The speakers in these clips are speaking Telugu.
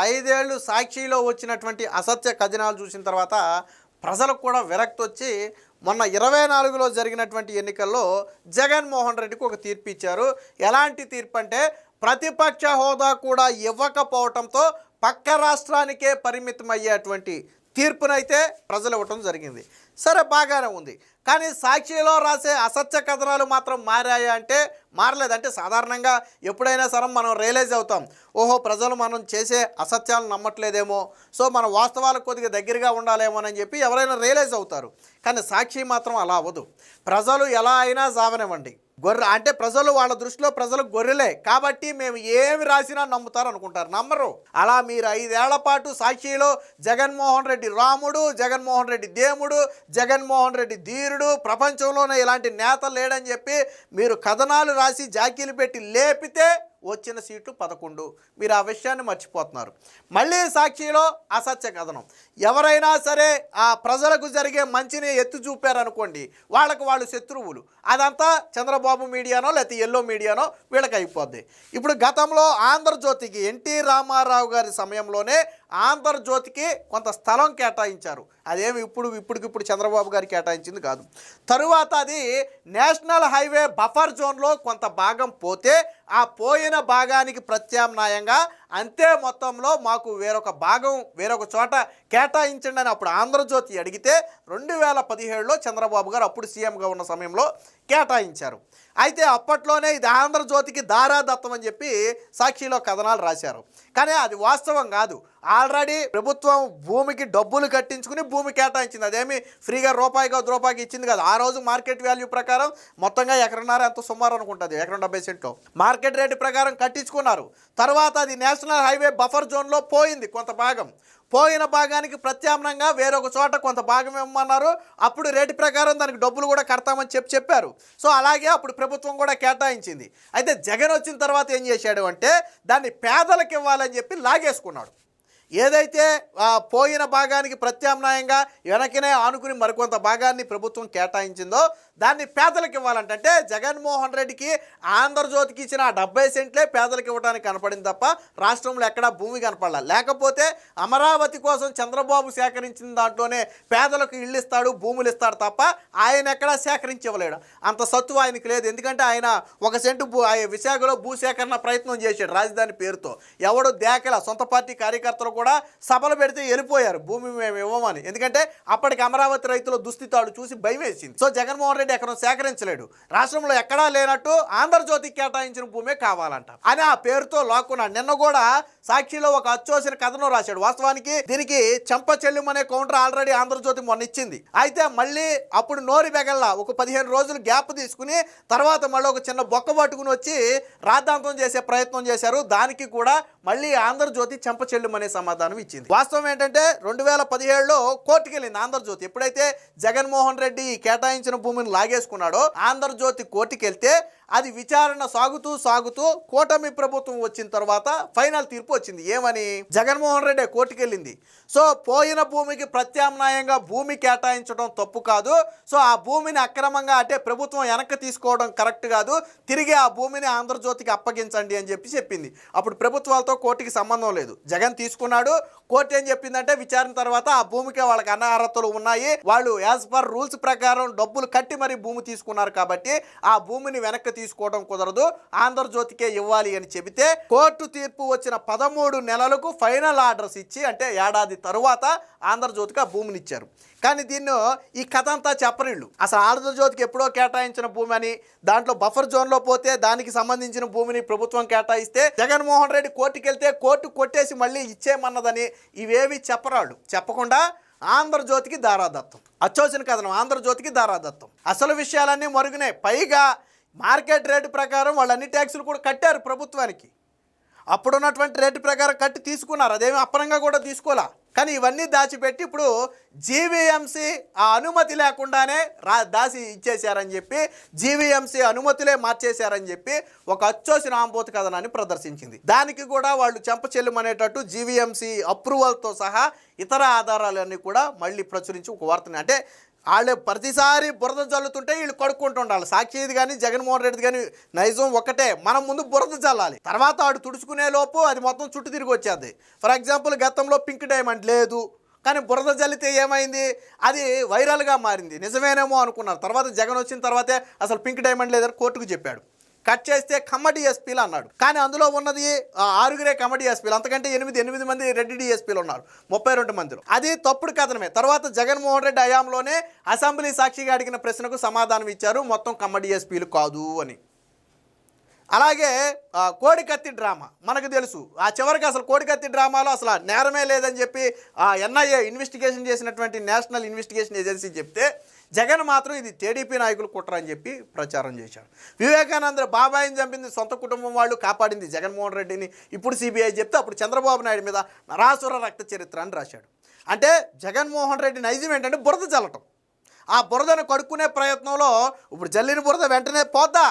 5 ఏళ్ళు సాక్షిలో వచ్చినటువంటి అసత్య కథనాలు చూసిన తర్వాత ప్రజలకు కూడా విరక్తి వచ్చి మొన్న 24లో జరిగినటువంటి ఎన్నికల్లో జగన్మోహన్ రెడ్డికి ఒక తీర్పు ఇచ్చారు. ఎలాంటి తీర్పు అంటే ప్రతిపక్ష హోదా కూడా ఇవ్వకపోవడంతో పక్క రాష్ట్రానికే పరిమితం అయ్యేటువంటి తీర్పునైతే ప్రజలు ఇవ్వటం జరిగింది. సరే, బాగానే ఉంది. కానీ సాక్షిలో రాసే అసత్య కథనాలు మాత్రం మారాయా అంటే మారలేదు. అంటే సాధారణంగా ఎప్పుడైనా సరే మనం రియలైజ్ అవుతాం, ఓహో ప్రజలు మనం చేసే అసత్యాలను నమ్మట్లేదేమో, సో మన వాస్తవాలకు కొద్దిగా దగ్గరగా ఉండాలేమోనని చెప్పి ఎవరైనా రియలైజ్ అవుతారు. కానీ సాక్షి మాత్రం అలా అవ్వదు. ప్రజలు ఎలా అయినా సావనివ్వండి, గొర్రె అంటే ప్రజలు వాళ్ళ దృష్టిలో ప్రజలు గొర్రెలే కాబట్టి మేము ఏమి రాసినా నమ్ముతారు అనుకుంటారు. నమ్మరు. అలా మీరు 5 ఏళ్ల పాటు సాక్షిలో జగన్మోహన్ రెడ్డి రాముడు, జగన్మోహన్ రెడ్డి దేవుడు, జగన్మోహన్ రెడ్డి ధీరుడు, ప్రపంచంలోనే ఇలాంటి నేత లేడని చెప్పి మీరు కథనాలు రాసి జాకీలు పెట్టి లేపితే వచ్చిన సీట్లు 11. మీరు ఆ విషయాన్ని మర్చిపోతున్నారు. మళ్ళీ సాక్షిలో అసత్య కథనం. ఎవరైనా సరే ఆ ప్రజలకు జరిగే మంచిని ఎత్తు చూపారనుకోండి, వాళ్ళు శత్రువులు. అదంతా చంద్రబాబు మీడియానో లేకపోతే ఎల్లో మీడియానో వీళ్ళకి అయిపోద్ది. ఇప్పుడు గతంలో ఆంధ్రజ్యోతికి ఎన్టీ రామారావు గారి సమయంలోనే ఆంధ్రజ్యోతికి కొంత స్థలం కేటాయించారు. అదేమి ఇప్పటికిప్పుడు చంద్రబాబు గారు కేటాయించింది కాదు. తరువాత అది నేషనల్ హైవే బఫర్ జోన్లో కొంత భాగం పోతే ఆ పోయిన భాగానికి ప్రత్యామ్నాయంగా అంతే మొత్తంలో మాకు వేరొక చోట కేటాయించండి అని అప్పుడు ఆంధ్రజ్యోతి అడిగితే 2017లో చంద్రబాబు గారు అప్పుడు సీఎంగా ఉన్న సమయంలో కేటాయించారు. అయితే అప్పట్లోనే ఇది ఆంధ్రజ్యోతికి దారాదత్తం అని చెప్పి సాక్షిలో కథనాలు రాశారు. కానీ అది వాస్తవం కాదు. ఆల్రెడీ ప్రభుత్వం భూమికి డబ్బులు కట్టించుకుని భూమి కేటాయించింది. అదేమి ఫ్రీగా రూపాయికి ఇచ్చింది కాదు. ఆ రోజు మార్కెట్ వాల్యూ ప్రకారం మొత్తంగా ఎకరన్నర ఎంత సుమారు అనుకుంటుంది, ఎకరం 70 సెంట్లు మార్కెట్ రేటు ప్రకారం కట్టించుకున్నారు. తర్వాత అది నేషనల్ హైవే బఫర్ జోన్లో పోయింది. కొంత భాగం పోయిన భాగానికి ప్రత్యామ్నాయంగా వేరొక చోట కొంత భాగం ఇవ్వమన్నారు. అప్పుడు రేటు ప్రకారం దానికి డబ్బులు కూడా కడతామని చెప్పారు. సో అలాగే అప్పుడు ప్రభుత్వం కూడా కేటాయించింది. అయితే జగన్ వచ్చిన తర్వాత ఏం చేశాడు అంటే దాన్ని పేదలకు ఇవ్వాలని చెప్పి లాగేసుకున్నాడు. ఏదైతే పోయిన భాగానికి ప్రత్యామ్నాయంగా వెనకనే ఆనుకుని మరికొంత భాగాన్ని ప్రభుత్వం కేటాయించిందో దాన్ని పేదలకు ఇవ్వాలంటే జగన్మోహన్ రెడ్డికి ఆంధ్రజ్యోతికి ఇచ్చిన 70 సెంట్లే పేదలకు ఇవ్వడానికి కనపడింది తప్ప రాష్ట్రంలో ఎక్కడా భూమి కనపడాల. లేకపోతే అమరావతి కోసం చంద్రబాబు సేకరించిన దాంట్లోనే పేదలకు ఇళ్ళు ఇస్తాడు, భూములు ఇస్తాడు తప్ప ఆయన ఎక్కడా సేకరించి ఇవ్వలేడు. అంత సత్తు ఆయనకి లేదు. ఎందుకంటే ఆయన 1 సెంటు విశాఖలో భూసేకరణ ప్రయత్నం చేశాడు రాజధాని పేరుతో. ఎవడు దేకల సొంత పార్టీ కార్యకర్తలు కూడా సభలు పెడితే వెళ్ళిపోయారు భూమి మేము ఇవ్వమని. ఎందుకంటే అప్పటికి అమరావతి రైతుల దుస్థితాలు చూసి భయం వేసింది. సో జగన్మోహన్ రెడ్డి ఎక్కడ సేకరించలేడు. రాష్ట్రంలో ఎక్కడా లేనట్టు ఆంధ్రజ్యోతికి కేటాయించిన భూమే కావాలంట అని ఆ పేరుతో లాక్కున్నాడు. నిన్న కూడా సాక్షిలో ఒక అచ్చోసిన కథను రాశాడు. వాస్తవానికి దీనికి చెంప చెల్లుమనే కౌంటర్ ఆల్రెడీ ఆంధ్రజ్యోతి మొన్న ఇచ్చింది. అయితే మళ్ళీ అప్పుడు నోరి బెగల్లా ఒక 15 రోజులు గ్యాప్ తీసుకుని తర్వాత మళ్ళీ ఒక చిన్న బొక్క పట్టుకుని వచ్చి రాద్ధాంతం చేసే ప్రయత్నం చేశారు. దానికి కూడా మళ్ళీ ఆంధ్రజ్యోతి చెంప చెల్లుమనే సమాధానం ఇచ్చింది. వాస్తవం ఏంటంటే 2017లో కోర్టుకి వెళ్ళింది ఆంధ్రజ్యోతి. ఎప్పుడైతే జగన్మోహన్ రెడ్డి కేటాయించిన భూమిని లాగేసుకున్నాడో ఆంధ్రజ్యోతి కోర్టుకి వెళ్తే అది విచారణ సాగుతూ కూటమి ప్రభుత్వం వచ్చిన తర్వాత ఫైనల్ తీర్పు వచ్చింది. ఏమని? జగన్మోహన్ రెడ్డి కోర్టుకి వెళ్ళింది. సో పోయిన భూమికి ప్రత్యామ్నాయంగా భూమి కేటాయించడం తప్పు కాదు. సో ఆ భూమిని అక్రమంగా అంటే ప్రభుత్వం వెనక్కి తీసుకోవడం కరెక్ట్ కాదు. తిరిగి ఆ భూమిని ఆంధ్రజ్యోతికి అప్పగించండి అని చెప్పింది. అప్పుడు ప్రభుత్వాలతో కోర్టుకి సంబంధం లేదు. జగన్ తీసుకున్నాడు. కోర్టు ఏం చెప్పిందంటే విచారణ తర్వాత ఆ భూమికి వాళ్ళకి అనర్హతలు ఉన్నాయి, వాళ్ళు యాజ్ పర్ రూల్స్ ప్రకారం డబ్బులు కట్టి మరీ భూమి తీసుకున్నారు కాబట్టి ఆ భూమిని వెనక్కి తీసుకోవడం కుదరదు, ఆంధ్రజ్యోతికే ఇవ్వాలి అని చెబితే కోర్టు తీర్పు వచ్చిన 13 నెలలకు ఫైనల్ ఆర్డర్స్ ఇచ్చి అంటే ఏడాది తరువాత ఆంధ్రజ్యోతికి ఆ భూమిని ఇచ్చారు. కానీ దీన్ని ఈ కథ అంతా చెప్పరిళ్ళు. అసలు ఆంధ్రజ్యోతికి ఎప్పుడో కేటాయించిన భూమి అని, దాంట్లో బఫర్ జోన్లో పోతే దానికి సంబంధించిన భూమిని ప్రభుత్వం కేటాయిస్తే జగన్మోహన్ రెడ్డి కోర్టుకి వెళ్తే కోర్టు కొట్టేసి మళ్ళీ ఇచ్చేయమన్నదని ఇవేవి చెప్పరాళ్ళు. చెప్పకుండా ఆంధ్రజ్యోతికి దారాదత్తం, అచ్చోసిన కథనం ఆంధ్రజ్యోతికి దారాదత్తం. అసలు విషయాలన్నీ మరుగునాయి. పైగా మార్కెట్ రేటు ప్రకారం వాళ్ళు అన్ని ట్యాక్సులు కూడా కట్టారు ప్రభుత్వానికి. అప్పుడున్నటువంటి రేటు ప్రకారం కట్టి తీసుకున్నారు. అదేమి అప్పనంగా కూడా తీసుకోలే. కానీ ఇవన్నీ దాచిపెట్టి ఇప్పుడు జీవీఎంసీ ఆ అనుమతి లేకుండానే దాచి ఇచ్చేశారని చెప్పి జీవీఎంసీ అనుమతులే మార్చేశారని చెప్పి ఒక అచ్చోసిన ఆంబోతు కథనాన్ని ప్రదర్శించింది. దానికి కూడా వాళ్ళు చెంప చెల్లుమనేటట్టు జీవీఎంసీ అప్రూవల్తో సహా ఇతర ఆధారాలన్నీ కూడా మళ్ళీ ప్రచురించి ఒక వార్తని అంటే వాళ్ళు ప్రతిసారి బురద జల్లుతుంటే వీళ్ళు కడుక్కుంటుండాలి. సాక్షిది కానీ జగన్మోహన్ రెడ్డిది కానీ నైజం ఒకటే, మనం ముందు బురద జల్లాలి, తర్వాత వాడు తుడుచుకునే లోపు అది మొత్తం చుట్టూ తిరిగి వచ్చేది. ఫర్ ఎగ్జాంపుల్ గతంలో పింక్ డైమండ్ లేదు, కానీ బురద జల్లితే ఏమైంది, అది వైరల్గా మారింది. నిజమేనేమో అనుకున్నారు. తర్వాత జగన్ వచ్చిన తర్వాతే అసలు పింక్ డైమండ్ లేదని కోర్టుకు చెప్పాడు. కట్ చేస్తే కమ్మ డిఎస్పీలు అన్నాడు, కానీ అందులో ఉన్నది 6 కమ్మ డిఎస్పీలు, అంతకంటే 8 మంది రెడ్డి డిఎస్పీలు ఉన్నారు 32 మందిలో. అది తప్పుడు కథనమే. తర్వాత జగన్మోహన్ రెడ్డి హయాంలోనే అసెంబ్లీ సాక్షిగా అడిగిన ప్రశ్నకు సమాధానం ఇచ్చారు, మొత్తం కమ్మ డిఎస్పీలు కాదు అని. అలాగే కోడికత్తి డ్రామా మనకు తెలుసు. ఆ చివరికి అసలు కోడికత్తి డ్రామాలో అసలు నేరమే లేదని చెప్పి ఎన్ఐఏ ఇన్వెస్టిగేషన్ చేసినటువంటి నేషనల్ ఇన్వెస్టిగేషన్ ఏజెన్సీ చెప్తే జగన్ మాత్రం ఇది టీడీపీ నాయకులు కుట్ర అని చెప్పి ప్రచారం చేశాడు. వివేకానంద బాబాయిని చంపింది సొంత కుటుంబం వాళ్ళు, కాపాడింది జగన్మోహన్ రెడ్డిని. ఇప్పుడు సిబిఐ చెప్తే అప్పుడు చంద్రబాబు నాయుడు మీద నరాసుర రక్త చరిత్ర అని రాశాడు. అంటే జగన్మోహన్ రెడ్డి నైజం ఏంటంటే బురద చల్లటం. ఆ బురదను కడుక్కునే ప్రయత్నంలో ఇప్పుడు జల్లిన బురద వెంటనే పోద్దా,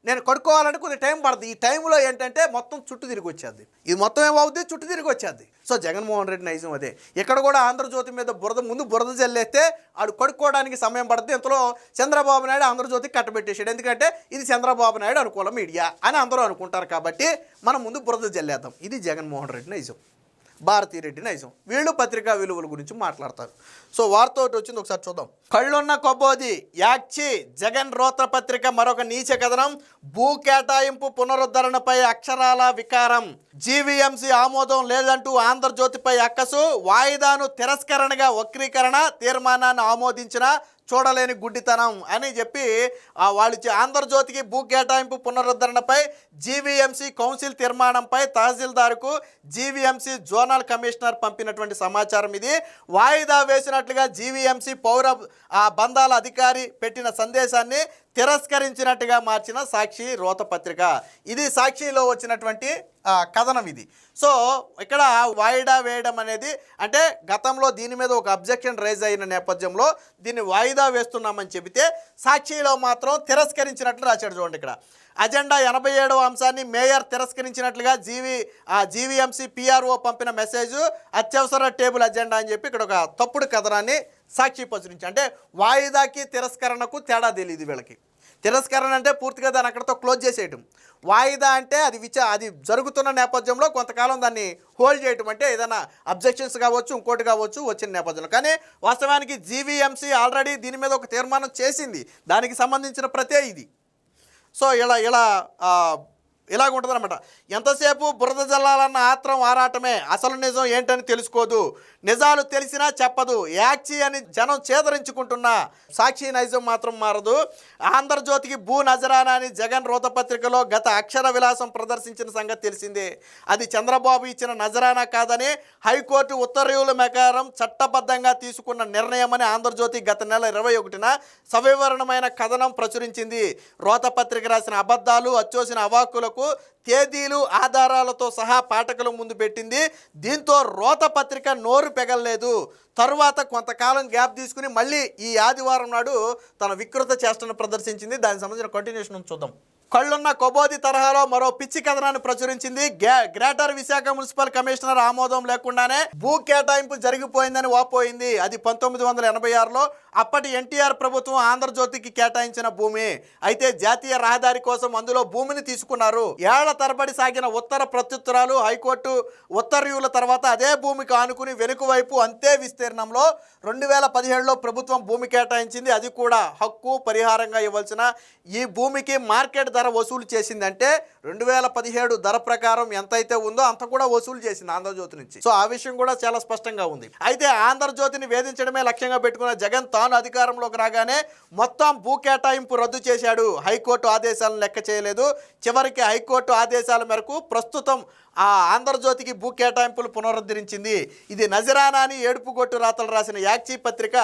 నేను కడుక్కోవాలంటే కొంచెం టైం పడుతుంది. ఈ టైంలో ఏంటంటే మొత్తం చుట్టూ తిరిగి వచ్చేది. ఇది మొత్తం ఏమవుద్ది, చుట్టూ తిరిగి వచ్చేది. సో జగన్మోహన్ రెడ్డి నైజం అదే. ఇక్కడ కూడా ఆంధ్రజ్యోతి మీద ముందు బురద జల్లేస్తే ఆడు కడుక్కోవడానికి సమయం పడుతుంది. ఇంతలో చంద్రబాబు నాయుడు ఆంధ్రజ్యోతికి కట్టబెట్టేసాడు. ఎందుకంటే ఇది చంద్రబాబు నాయుడు అనుకూల మీడియా అని అందరూ అనుకుంటారు కాబట్టి మనం ముందు బురద జల్లేద్దాం. ఇది జగన్మోహన్ రెడ్డి నైజం, భారతీరెడ్డి నైజం. వీళ్ళు పత్రికా విలువల గురించి మాట్లాడతారు. సో వార్త ఒకటి వచ్చింది, ఒకసారి చూద్దాం. కళ్ళున్న కొబ్బోది యాక్షి జగన్ రోత పత్రిక మరొక నీచ కథనం. భూ కేటాయింపు పునరుద్ధరణపై అక్షరాల వికారం. జీవీఎంసీ ఆమోదం లేదంటూ ఆంధ్రజ్యోతిపై అక్కసు. వాయిదాను తిరస్కరణగా వక్రీకరణ. తీర్మానాన్ని ఆమోదించిన చూడలేని గుడ్డితనం అని చెప్పి వాళ్ళు ఆంధ్రజ్యోతికి భూ కేటాయింపు పునరుద్ధరణపై జీవీఎంసీ కౌన్సిల్ తీర్మానంపై తహసీల్దార్కు జీవీఎంసీ జోనల్ కమిషనర్ పంపినటువంటి సమాచారం ఇది. వాయిదా వేసినట్లుగా జీవీఎంసీ పౌర బంధాల అధికారి పెట్టిన సందేశాన్ని తిరస్కరించినట్టుగా మార్చిన సాక్షి రోత పత్రిక. ఇది సాక్షిలో వచ్చినటువంటి కథనం ఇది. సో ఇక్కడ వాయిదా వేయడం అనేది అంటే గతంలో దీని మీద ఒక అబ్జెక్షన్ రైజ్ అయిన నేపథ్యంలో దీన్ని వాయిదా వేస్తున్నామని చెబితే సాక్షిలో మాత్రం తిరస్కరించినట్లు రాశాడు. చూడండి ఇక్కడ అజెండా 87వ అంశాన్ని మేయర్ తిరస్కరించినట్లుగా జీవీఎంసీ పిఆర్ఓ పంపిన మెసేజ్ అత్యవసర టేబుల్ అజెండా అని చెప్పి ఇక్కడ ఒక తప్పుడు కథనాన్ని సాక్షి ప్రచురించి. అంటే వాయిదాకి తిరస్కరణకు తేడా తెలియదు వీళ్ళకి. తిరస్కరణ అంటే పూర్తిగా దాన్ని అక్కడితో క్లోజ్ చేసేయటం. వాయిదా అంటే అది జరుగుతున్న నేపథ్యంలో కొంతకాలం దాన్ని హోల్డ్ చేయటం, అంటే ఏదైనా అబ్జెక్షన్స్ కావచ్చు ఇంకోటి కావచ్చు వచ్చిన నేపథ్యంలో. కానీ వాస్తవానికి జీవీఎంసీ ఆల్రెడీ దీని మీద ఒక తీర్మానం చేసింది, దానికి సంబంధించిన ప్రతే ఇది. సో ఇలాగుంటుందన్నమాట. ఎంతసేపు బురద జల్లాలన్న ఆత్రం ఆరాటమే, అసలు నిజం ఏంటని తెలుసుకోదు, నిజాలు తెలిసినా చెప్పదు. యాక్షి అని జనం చేదరించుకుంటున్నా సాక్షి నైజం మాత్రం మారదు. ఆంధ్రజ్యోతికి భూ నజరానా అని జగన్ రోతపత్రికలో గత అక్షర విలాసం ప్రదర్శించిన సంగతి తెలిసిందే. అది చంద్రబాబు ఇచ్చిన నజరానా కాదని హైకోర్టు ఉత్తర్వుల ప్రకారం చట్టబద్ధంగా తీసుకున్న నిర్ణయమని ఆంధ్రజ్యోతి గత నెల 21న సవివరణమైన కథనం ప్రచురించింది. రోతపత్రిక రాసిన అబద్ధాలు, అచ్చోసిన అవాక్కులకు తేదీలు ఆధారాలతో సహా పాఠకుల ముందు పెట్టింది. దీంతో రోత పత్రిక నోరు పెగల్లేదు. తరువాత కొంతకాలం గ్యాప్ తీసుకుని మళ్ళీ ఈ ఆదివారం నాడు తన వికృత చేష్టను ప్రదర్శించింది. దానికి సంబంధించిన కంటిన్యూషన్ చూద్దాం. కళ్ళున్న కొబోది తరహాలో మరో పిచ్చి కథనాన్ని ప్రచురించింది. గ్రేటర్ విశాఖ మున్సిపల్ కమిషనర్ ఆమోదం లేకుండానే భూ కేటాయింపు జరిగిపోయిందని వాపోయింది. అది 1986లో అప్పటి ఎన్టీఆర్ ప్రభుత్వం ఆంధ్రజ్యోతికి కేటాయించిన భూమి. అయితే జాతీయ రహదారి కోసం అందులో భూమిని తీసుకున్నారు. ఏళ్ల తరబడి సాగిన ఉత్తర ప్రత్యుత్తరాలు, హైకోర్టు ఉత్తర్వుల తర్వాత అదే భూమికి ఆనుకుని వెనుక వైపు అంతే విస్తీర్ణంలో 2017లో ప్రభుత్వం భూమి కేటాయించింది. అది కూడా హక్కు పరిహారంగా ఇవ్వాల్సిన ఈ భూమికి మార్కెట్ ధర వసూలు చేసిందంటే 2017 ధర ప్రకారం ఎంతైతే ఉందో అంత కూడా వసూలు చేసింది ఆంధ్రజ్యోతి నుంచి. సో ఆ విషయం కూడా చాలా స్పష్టంగా ఉంది. అయితే ఆంధ్రజ్యోతిని వేధించడమే లక్ష్యంగా పెట్టుకున్న జగన్ తాను అధికారంలోకి రాగానే మొత్తం భూ కేటాయింపు రద్దు చేశాడు. హైకోర్టు ఆదేశాలను లెక్క చేయలేదు. చివరికి హైకోర్టు ఆదేశాల మేరకు ప్రస్తుతం ఆంధ్రజ్యోతికి భూ కేటాయింపులు పునరుద్ధరించింది. ఇది నజరానా అని ఏడుపుగొట్టు రాతలు రాసిన యాక్షి పత్రిక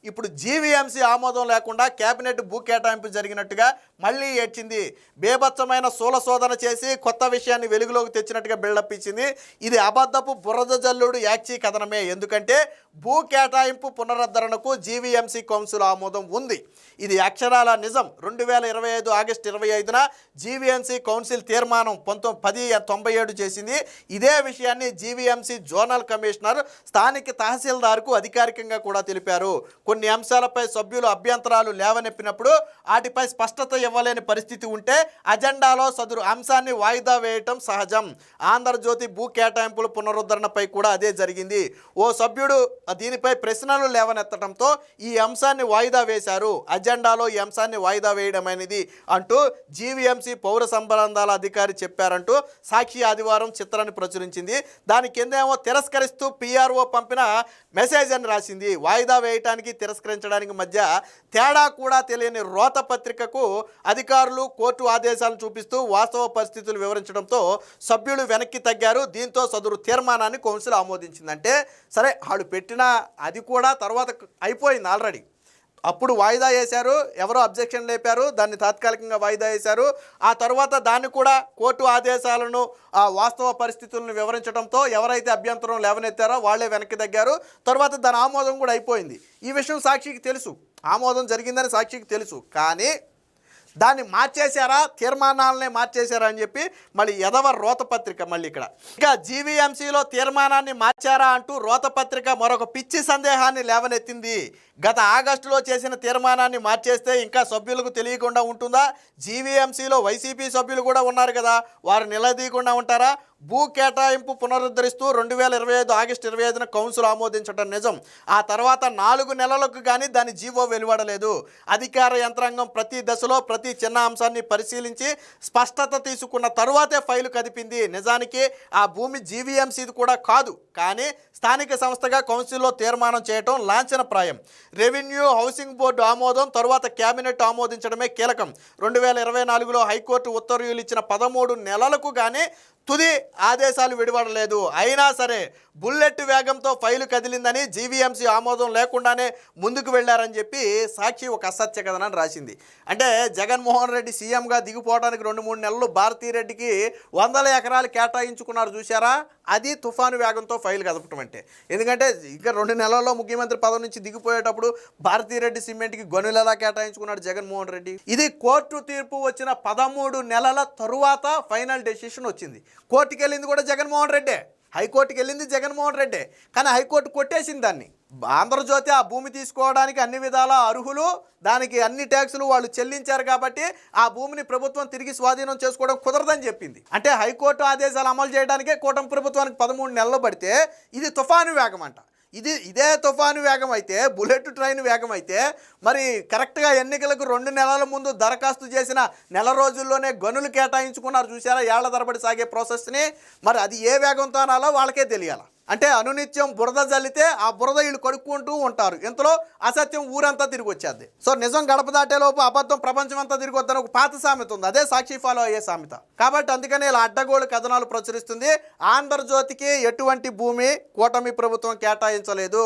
ఇప్పుడు జీవీఎంసీ ఆమోదం లేకుండా కేబినెట్ భూ కేటాయింపు జరిగినట్టుగా మళ్ళీ ఏడ్చింది. బేభత్సమైన శూలశోధన చేసి కొత్త విషయాన్ని వెలుగులోకి తెచ్చినట్టుగా బిల్డప్ ఇచ్చింది. ఇది అబద్ధపు బురద జల్లుడు యాక్షి కథనమే. ఎందుకంటే భూ కేటాయింపు పునరుద్ధరణకు జీవీఎంసీ కౌన్సిల్ ఆమోదం ఉంది. ఇది అక్షరాల నిజం. 2025 ఆగస్టు 25న జీవీఎంసీ కౌన్సిల్ తీర్మానం 1097 చేసింది. ఇదే విషయాన్ని జీవీఎంసీ జోనల్ కమిషనర్ స్థానిక తహసీల్దార్కు అధికారికంగా కూడా తెలిపారు. కొన్ని అంశాలపై సభ్యులు అభ్యంతరాలు లేవనెప్పినప్పుడు వాటిపై స్పష్టత ఇవ్వలేని పరిస్థితి ఉంటే అజెండాలో సదరు అంశాన్ని వాయిదా వేయటం సహజం. ఆంధ్రజ్యోతి భూ కేటాయింపుల పునరుద్ధరణపై కూడా అదే జరిగింది. ఓ సభ్యుడు దీనిపై ప్రశ్నలు లేవనెత్తడంతో ఈ అంశాన్ని వాయిదా వేశారు. అజెండాలో ఈ అంశాన్ని వాయిదా వేయడం అనేది అంటూ జీవీఎంసీ పౌర సంబంధాల అధికారి చెప్పారంటూ సాక్షి ఆదివారం చిత్రాన్ని ప్రచురించింది. దాని కిందేమో తిరస్కరిస్తూ పిఆర్ఓ పంపిన మెసేజ్ అని రాసింది. వాయిదా వేయటానికి తిరస్కరించడానికి మధ్య తేడా కూడా తెలియని రోత పత్రికకు అధికారులు కోర్టు ఆదేశాలను చూపిస్తూ వాస్తవ పరిస్థితులు వివరించడంతో సభ్యులు వెనక్కి తగ్గారు. దీంతో సదరు తీర్మానాన్ని కౌన్సిల్ ఆమోదించిందంటే సరే, వాళ్ళు పెట్టిన అది కూడా తర్వాత అయిపోయింది ఆల్రెడీ. అప్పుడు వాయిదా వేశారు, ఎవరో అబ్జెక్షన్ లేపారు, దాన్ని తాత్కాలికంగా వాయిదా వేశారు. ఆ తర్వాత దాన్ని కూడా కోర్టు ఆదేశాలను ఆ వాస్తవ పరిస్థితులను వివరించడంతో ఎవరైతే అభ్యంతరం లేవనెత్తారో వాళ్ళే వెనక్కి తగ్గారు. తర్వాత దాని ఆమోదం కూడా అయిపోయింది. ఈ విషయం సాక్షికి తెలుసు, ఆమోదం జరిగిందని సాక్షికి తెలుసు. కానీ దాన్ని మార్చేశారా, తీర్మానాలనే మార్చేశారా అని చెప్పి మళ్ళీ ఎదవ రోతపత్రిక మళ్ళీ ఇక్కడ ఇంకా జీవీఎంసీలో తీర్మానాన్ని మార్చారా అంటూ రోతపత్రిక మరొక పిచ్చి సందేహాన్ని లేవనెత్తింది. గత ఆగస్టులో చేసిన తీర్మానాన్ని మార్చేస్తే ఇంకా సభ్యులకు తెలియకుండా ఉంటుందా? జీవీఎంసీలో వైసీపీ సభ్యులు కూడా ఉన్నారు కదా, వారు నిలదీయకుండా ఉంటారా? భూ కేటాయింపు పునరుద్ధరిస్తూ 2025 ఆగస్టు 25న కౌన్సిల్ ఆమోదించడం నిజం. ఆ తర్వాత 4 నెలలకు కానీ దాని జీవో వెలువడలేదు. అధికార యంత్రాంగం ప్రతి దశలో ప్రతి చిన్న అంశాన్ని పరిశీలించి స్పష్టత తీసుకున్న తరువాతే ఫైలు కదిపింది. నిజానికి ఆ భూమి జీవీఎంసీది కూడా కాదు, కానీ స్థానిక సంస్థగా కౌన్సిల్లో తీర్మానం చేయడం లాంఛనప్రాయం. రెవెన్యూ హౌసింగ్ బోర్డు ఆమోదం, తరువాత కేబినెట్ ఆమోదించడమే కీలకం. 2024లో హైకోర్టు ఉత్తర్వులు ఇచ్చిన 13 నెలలకు కానీ తుది ఆదేశాలు విడువడలేదు. అయినా సరే బుల్లెట్ వేగంతో ఫైలు కదిలిందని జీవీఎంసీ ఆమోదం లేకుండానే ముందుకు వెళ్లారని చెప్పి సాక్షి ఒక అసత్య కథనాన్ని రాసింది. అంటే జగన్మోహన్ రెడ్డి సీఎంగా దిగిపోవడానికి 2-3 నెలలు భారతీరెడ్డికి 100 ఎకరాలు కేటాయించుకున్నారు చూసారా, అది తుఫాను వేగంతో ఫైలు కదపటం అంటే. ఎందుకంటే ఇంకా 2 నెలల్లో ముఖ్యమంత్రి పదవి నుంచి దిగిపోయేటప్పుడు భారతీరెడ్డి సిమెంట్కి గనులు ఎలా కేటాయించుకున్నాడు జగన్మోహన్ రెడ్డి. ఇది కోర్టు తీర్పు వచ్చిన 13 నెలల తరువాత ఫైనల్ డెసిషన్ వచ్చింది. కోర్టుకి వెళ్ళింది కూడా జగన్మోహన్ రెడ్డే, హైకోర్టుకి వెళ్ళింది జగన్మోహన్ రెడ్డే, కానీ హైకోర్టు కొట్టేసింది దాన్ని. ఆంధ్రజ్యోతి ఆ భూమి తీసుకోవడానికి అన్ని విధాల అర్హులు, దానికి అన్ని ట్యాక్సులు వాళ్ళు చెల్లించారు కాబట్టి ఆ భూమిని ప్రభుత్వం తిరిగి స్వాధీనం చేసుకోవడం కుదరదని చెప్పింది. అంటే హైకోర్టు ఆదేశాలు అమలు చేయడానికే కూటమి ప్రభుత్వానికి 13 నెలలు పడితే ఇది తుఫాను వేగం అంట. ఇదే తుఫాను వేగం అయితే, బుల్లెట్ ట్రైన్ వేగం అయితే, మరి కరెక్ట్గా ఎన్నికలకు 2 నెలల ముందు దరఖాస్తు చేసిన నెల రోజుల్లోనే గనులు కేటాయించుకున్నారు చూసారా, ఏళ్ల తరబడి సాగే ప్రాసెస్ని. మరి అది ఏ వేగంతో అనాలో వాళ్ళకే తెలియాలి. అంటే అనునిత్యం బురద జల్లితే ఆ బురద వీళ్ళు కడుక్కుంటూ ఉంటారు, ఇంతలో అసత్యం ఊరంతా తిరిగి వచ్చేది. సో నిజం గడప దాటేలోపు అబద్ధం ప్రపంచం అంతా తిరిగి వద్దని ఒక పాత సామెత ఉంది, అదే సాక్షి ఫాలో అయ్యే సామెత. కాబట్టి అందుకనే ఇలా అడ్డగోలు కథనాలు ప్రచురిస్తుంది. ఆంధ్రజ్యోతికి ఎటువంటి భూమి కూటమి ప్రభుత్వం కేటాయించలేదు.